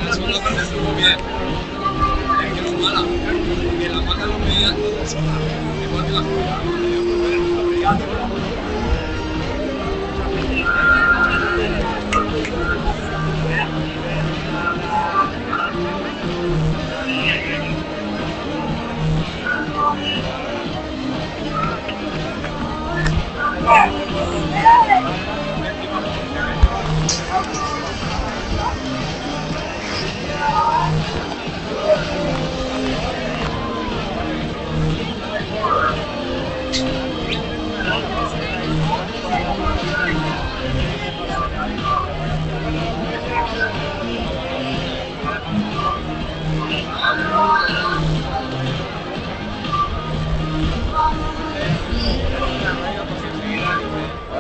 la segunda parte estuvo bien. Es que no es mala. Que la mata lo veía todo sola. Igual que la primera.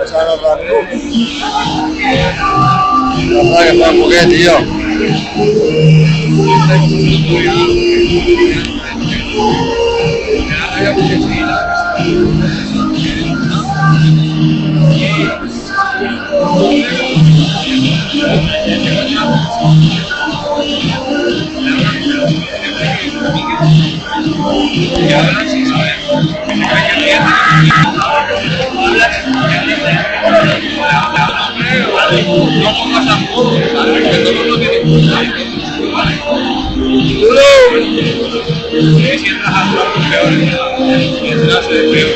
Esa era otra cruz. La verdad que fue un poquito, tío. Y ahora sí, ¿sabes? No pongas a fondo, ¿sabes? Que todo lo tiene que usar. Y si entras al cuarto, peor. Si entras, peor.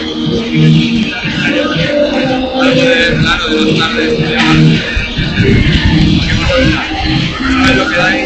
Algo de claro de los tardes, de arte. ¿Sabes lo que da ahí?